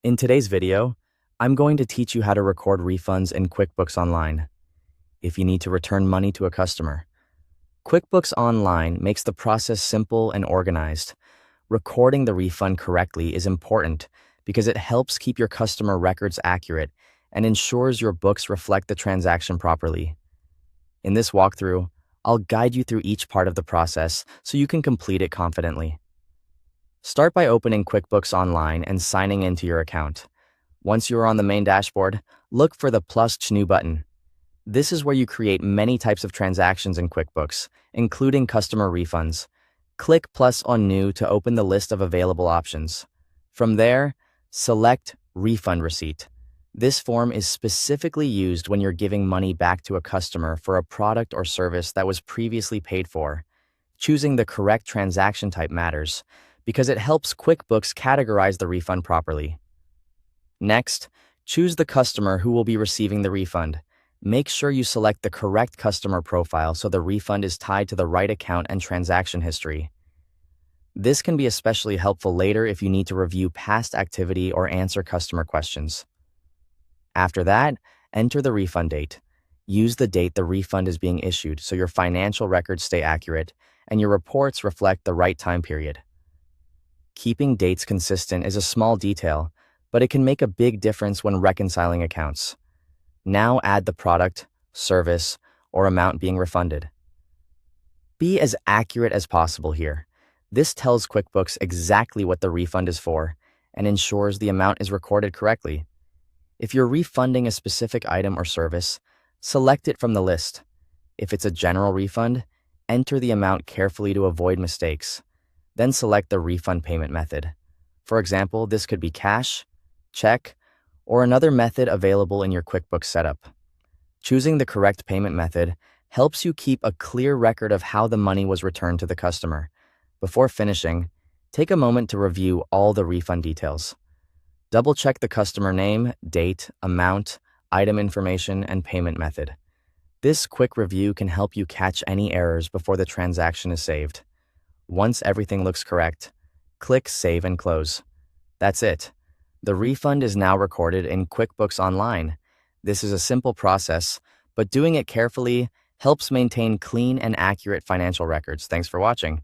In today's video, I'm going to teach you how to record refunds in QuickBooks Online if you need to return money to a customer. QuickBooks Online makes the process simple and organized. Recording the refund correctly is important because it helps keep your customer records accurate and ensures your books reflect the transaction properly. In this walkthrough, I'll guide you through each part of the process so you can complete it confidently. Start by opening QuickBooks Online and signing into your account. Once you are on the main dashboard, look for the plus new button. This is where you create many types of transactions in QuickBooks, including customer refunds. Click plus on new to open the list of available options. From there, select Refund Receipt. This form is specifically used when you're giving money back to a customer for a product or service that was previously paid for. Choosing the correct transaction type matters, because it helps QuickBooks categorize the refund properly. Next, choose the customer who will be receiving the refund. Make sure you select the correct customer profile so the refund is tied to the right account and transaction history. This can be especially helpful later if you need to review past activity or answer customer questions. After that, enter the refund date. Use the date the refund is being issued so your financial records stay accurate and your reports reflect the right time period. Keeping dates consistent is a small detail, but it can make a big difference when reconciling accounts. Now add the product, service, or amount being refunded. Be as accurate as possible here. This tells QuickBooks exactly what the refund is for and ensures the amount is recorded correctly. If you're refunding a specific item or service, select it from the list. If it's a general refund, enter the amount carefully to avoid mistakes. Then select the refund payment method. For example, this could be cash, check, or another method available in your QuickBooks setup. Choosing the correct payment method helps you keep a clear record of how the money was returned to the customer. Before finishing, take a moment to review all the refund details. Double-check the customer name, date, amount, item information, and payment method. This quick review can help you catch any errors before the transaction is saved. Once everything looks correct, click Save and Close. That's it. The refund is now recorded in QuickBooks Online. This is a simple process, but doing it carefully helps maintain clean and accurate financial records. Thanks for watching.